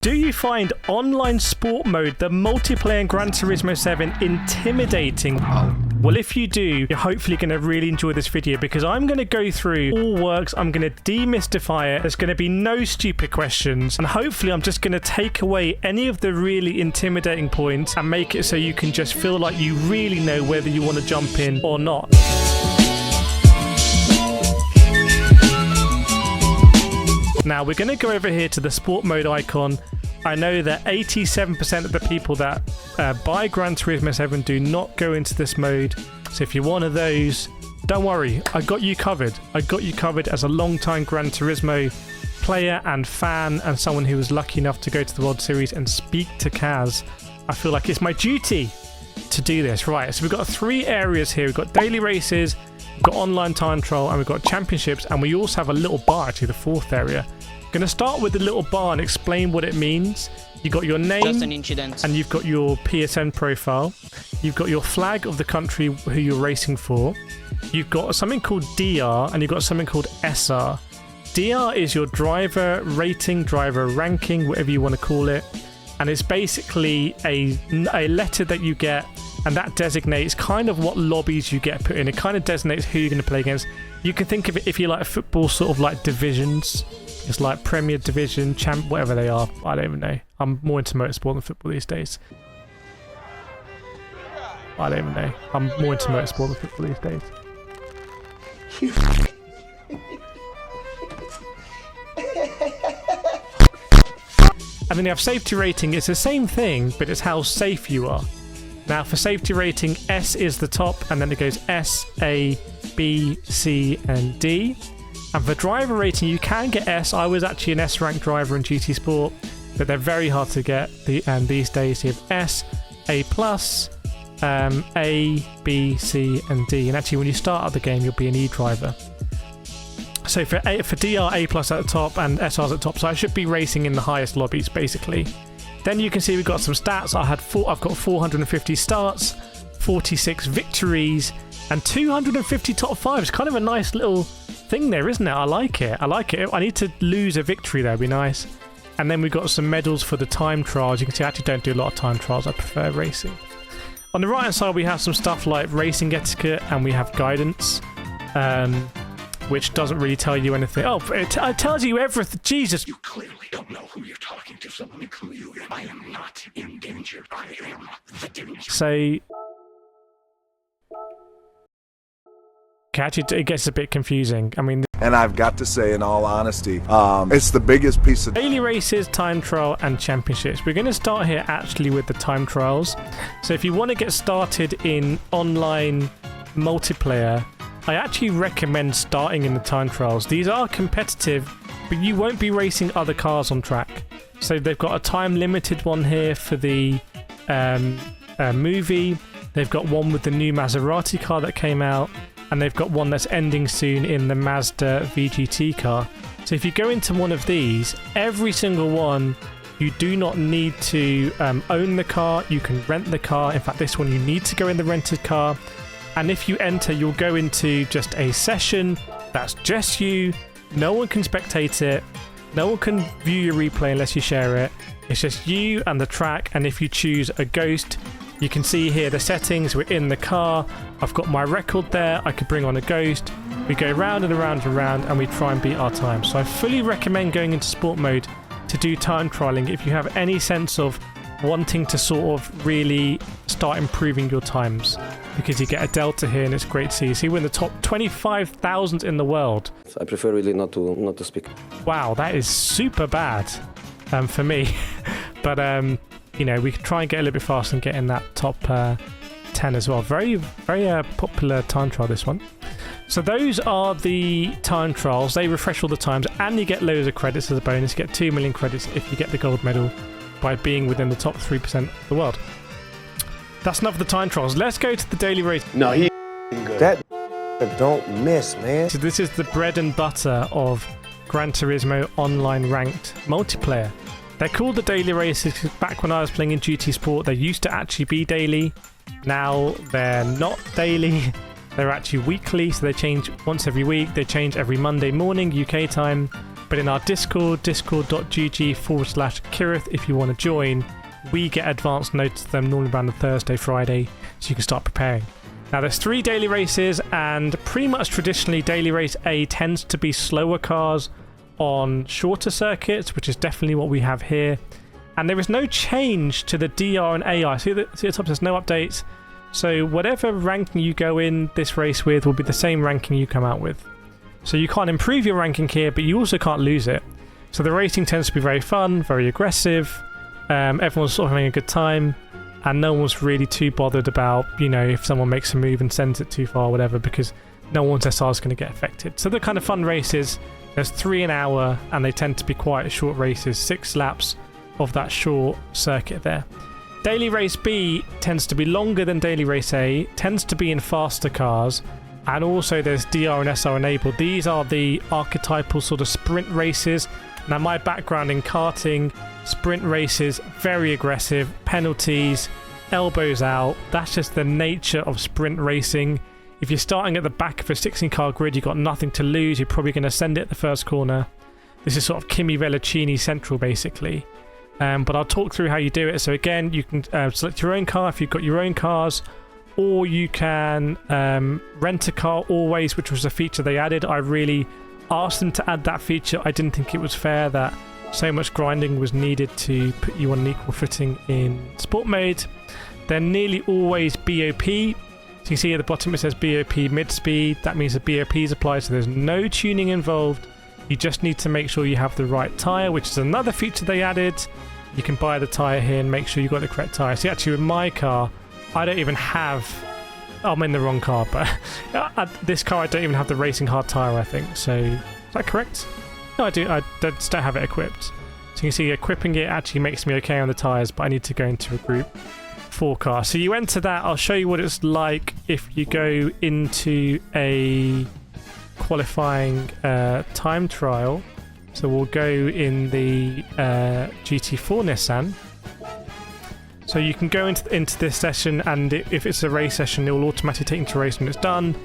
Do you find online sport mode, the multiplayer in Gran Turismo 7, intimidating? Well, if you do, you're hopefully going to really enjoy this video because I'm going to go through all works, I'm going to demystify it, there's going to be no stupid questions, and hopefully I'm just going to take away any of the really intimidating points and make it so you can just feel like you really know whether you want to jump in or not. Now we're going to go over here to the sport mode icon. I know that 87% of the people that buy Gran Turismo 7 do not go into this mode. So if you're one of those, don't worry, I got you covered. I got you covered as a long-time Gran Turismo player and fan and someone who was lucky enough to go to the World Series and speak to Kaz. I feel like it's my duty to do this. Right, so we've got 3 areas here. We've got daily races, we've got online time trial, and we've got championships, and we also have a little bar, actually, the 4th area. Going to start with the little bar and explain what it means. You've got your name, and you've got your PSN profile. You've got your flag of the country who you're racing for. You've got something called DR, and you've got something called SR. DR is your driver rating, driver ranking, whatever you want to call it. And it's basically a letter that you get, and that designates kind of what lobbies you get put in. It kind of designates who you're going to play against. You can think of it, if you like football, sort of like divisions. It's like Premier Division, Champ, whatever they are. I don't even know. I'm more into motorsport than football these days. I don't even know. I'm more into motorsport than football these days. And then you have safety rating. It's the same thing, but it's how safe you are. Now for safety rating, S is the top, and then it goes S, A, B, C, and D. And for driver rating, you can get S. I was actually an S-rank driver in GT Sport, but they're very hard to get. And these days you have S, A+, A, B, C, and D. And actually, when you start out the game, you'll be an E driver. So for DR, A+ at the top, and SR's at the top. So I should be racing in the highest lobbies, basically. Then you can see we've got some stats. I've got 450 starts, 46 victories, and 250 top 5s. Kind of a nice little thing there, isn't it? I like it. I like it. I need to lose a victory there. It'd be nice. And then we've got some medals for the time trials. You can see I actually don't do a lot of time trials. I prefer racing. On the right hand side, we have some stuff like racing etiquette, and we have guidance, which doesn't really tell you anything. Oh, it tells you everything. Jesus. You clearly don't know who you're talking to, so let me clue you in. I am not in danger. I am the danger. So, okay, actually, it gets a bit confusing. I mean, and I've got to say, in all honesty, it's the biggest piece of daily races, time trial, and championships. We're going to start here actually with the time trials. So if you want to get started in online multiplayer, I actually recommend starting in the time trials. These are competitive, but you won't be racing other cars on track. So they've got a time limited one here for the movie. They've got one with the new Maserati car that came out, and they've got one that's ending soon in the Mazda VGT car. So if you go into one of these, every single one, you do not need to own the car. You can rent the car. In fact, this one you need to go in the rented car. And if you enter, you'll go into just a session that's just you. No one can spectate it. No one can view your replay unless you share it. It's just you and the track. And if you choose a ghost, you can see here the settings. We're in the car. I've got my record there. I could bring on a ghost. We go round and around and around, and we try and beat our time. So I fully recommend going into sport mode to do time trialing if you have any sense of wanting to sort of really start improving your times, because you get a delta here and it's great to see. See, we're in the top 25,000 in the world. I prefer really not to speak. Wow, that is super bad for me. But you know, we can try and get a little bit faster and get in that top 10 as well. Very, very popular time trial, this one. So those are the time trials. They refresh all the times, and you get loads of credits as a bonus. You get 2 million credits if you get the gold medal by being within the top 3% of the world. That's enough of the time trials. Let's go to the daily race. No, he good. That don't miss, man. So this is the bread and butter of Gran Turismo online ranked multiplayer. They're called the daily races because back when I was playing in GT Sport, they used to actually be daily. Now they're not daily. They're actually weekly, so they change once every week. They change every Monday morning UK time. But in our Discord, discord.gg/Kireth, if you want to join, we get advance notice of them normally around the Thursday, Friday, so you can start preparing. Now there's 3 daily races, and pretty much traditionally daily race A tends to be slower cars on shorter circuits, which is definitely what we have here. And there is no change to the DR and AI. See the top, there's no updates. So whatever ranking you go in this race with will be the same ranking you come out with. So you can't improve your ranking here, but you also can't lose it. So the racing tends to be very fun, very aggressive. Everyone's sort of having a good time, and no one's really too bothered about, if someone makes a move and sends it too far or whatever, because no one's SR is going to get affected. So the kind of fun races, there's 3 an hour, and they tend to be quite short races, 6 laps of that short circuit there. Daily Race B tends to be longer than Daily Race A, tends to be in faster cars, and also there's DR and SR enabled. These are the archetypal sort of sprint races. Now my background in karting, sprint races, very aggressive, penalties, elbows out. That's just the nature of sprint racing. If you're starting at the back of a 16-car grid, you've got nothing to lose. You're probably going to send it at the first corner. This is sort of Kimi Velocini central, basically. But I'll talk through how you do it. So again, you can select your own car if you've got your own cars, or you can rent a car always, which was a feature they added. I really asked them to add that feature. I didn't think it was fair that so much grinding was needed to put you on an equal footing in sport mode. They're nearly always BOP. So you can see at the bottom it says BOP mid-speed. That means the BOPs apply, so there's no tuning involved. You just need to make sure you have the right tyre, which is another feature they added. You can buy the tyre here and make sure you've got the correct tyre. See, actually with my car, I don't even have... I'm in the wrong car, but this car I don't even have the racing hard tyre, I think. So, is that correct? No, I do. I just don't have it equipped. So you can see equipping it actually makes me okay on the tyres, but I need to go into a group 4 car. So you enter that. I'll show you what it's like if you go into a qualifying time trial. So we'll go in the GT4 Nissan. So you can go into this session, and if it's a race session, it will automatically take you to race when it's done.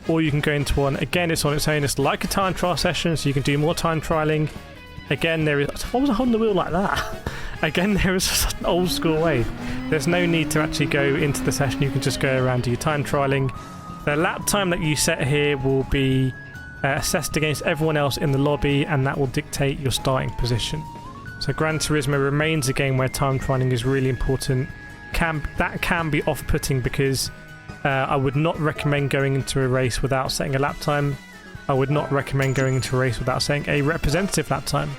Or you can go into one. Again, it's on its own. It's like a time trial session, so you can do more time trialing. Again, there is... What was I holding the wheel like that? Again, there is an old school way. There's no need to actually go into the session. You can just go around, do your time trialing. The lap time that you set here will be assessed against everyone else in the lobby, and that will dictate your starting position. So Gran Turismo remains a game where time trialing is really important. That can be off-putting because I would not recommend going into a race without setting a lap time. I would not recommend going into a race without setting a representative lap time.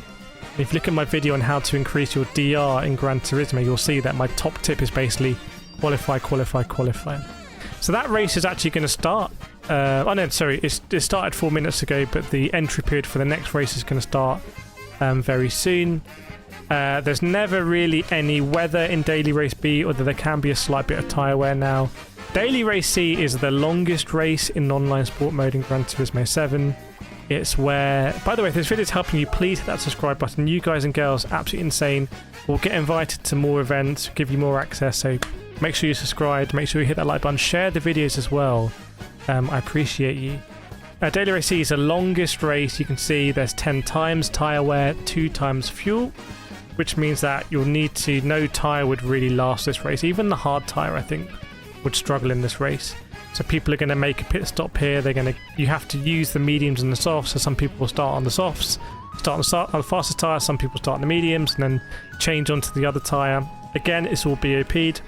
If you look at my video on how to increase your DR in Gran Turismo, you'll see that my top tip is basically qualify, qualify, qualify. So that race is actually going to start. It started 4 minutes ago, but the entry period for the next race is going to start very soon. There's never really any weather in Daily Race B, although there can be a slight bit of tyre wear now. Daily Race C is the longest race in online sport mode in Gran Turismo 7. It's where... By the way, if this video is helping you, please hit that subscribe button. You guys and girls, absolutely insane. We'll get invited to more events, give you more access, so make sure you subscribe, make sure you hit that like button, share the videos as well. I appreciate you. Daily Race C is the longest race. You can see there's 10 times tyre wear, 2 times fuel, which means that you'll need to... No tyre would really last this race. Even the hard tyre, I think, would struggle in this race. So people are going to make a pit stop here. You have to use the mediums and the softs. So some people will start on the softs, start on the fastest tyre. Some people start on the mediums and then change onto the other tyre. Again, it's all BOP'd.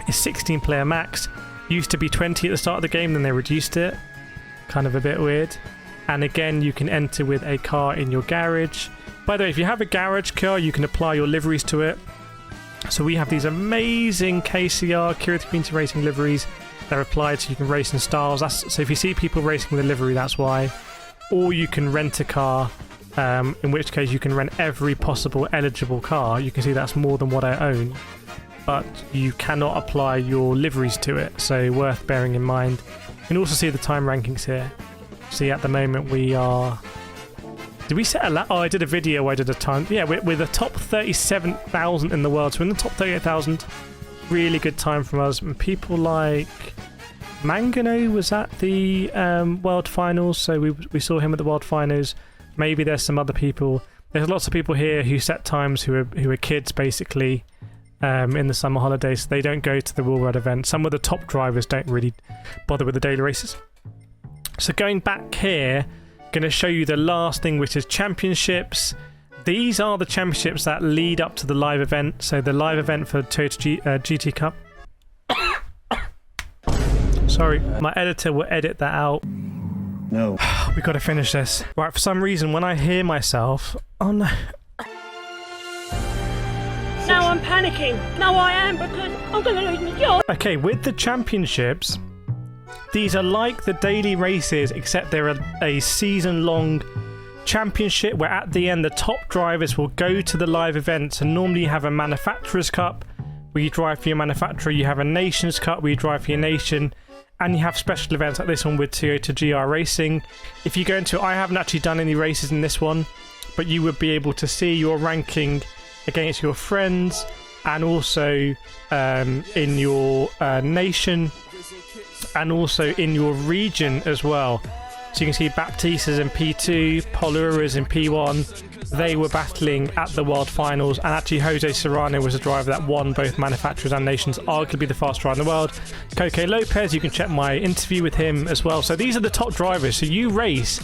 It's 16 player max. Used to be 20 at the start of the game, then they reduced it. Kind of a bit weird. And again, you can enter with a car in your garage. By the way, if you have a garage car, you can apply your liveries to it. So we have these amazing KCR, Kireth Community Racing liveries. They're applied so you can race in styles. So if you see people racing with a livery, that's why. Or you can rent a car, in which case you can rent every possible eligible car. You can see that's more than what I own. But you cannot apply your liveries to it, so worth bearing in mind. You can also see the time rankings here. See, at the moment we are... Did we set a lap? Oh, I did a video where I did a time. Yeah, we're the top 37,000 in the world. So we're in the top 38,000. Really good time from us. And people like Mangano was at the World Finals. So we saw him at the World Finals. Maybe there's some other people. There's lots of people here who set times who are kids basically in the summer holidays. So they don't go to the Wheel Ride event. Some of the top drivers don't really bother with the daily races. So going back here, going to show you the last thing, which is championships. These are the championships that lead up to the live event. So the live event for Toyota GT Cup. Sorry, my editor will edit that out. No. We got to finish this. Right, for some reason, when I hear myself... Oh, no. Now I'm panicking. Now I am, because I'm going to lose my job. Okay, with the championships, these are like the daily races, except they're a season-long championship where at the end, the top drivers will go to the live events. And normally you have a Manufacturers Cup where you drive for your manufacturer. You have a Nations Cup where you drive for your nation. And you have special events like this one with Toyota GR Racing. If you go into, I haven't actually done any races in this one, but you would be able to see your ranking against your friends and also in your nation and also in your region as well. So you can see Baptista's in P2, Polura's in P1. They were battling at the World Finals, and actually Jose Serrano was a driver that won both manufacturers and nations, arguably the fastest driver in the world. Coque Lopez, you can check my interview with him as well. So these are the top drivers. So you race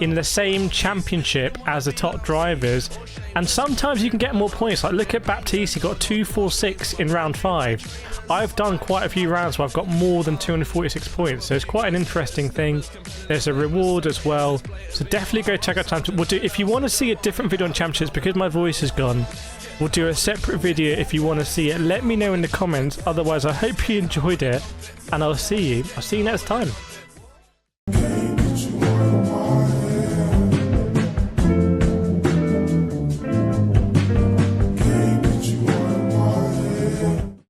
in the same championship as the top drivers, and sometimes you can get more points. Like look at Baptiste, he got 246 in round 5. I've done quite a few rounds where I've got more than 246 points, so it's quite an interesting thing. There's a reward as well, so definitely go check out Championship. We'll do, if you want to see a different video on Championships, because my voice is gone, we'll do a separate video if you want to see it. Let me know in the comments. Otherwise, I hope you enjoyed it, and I'll see you next time.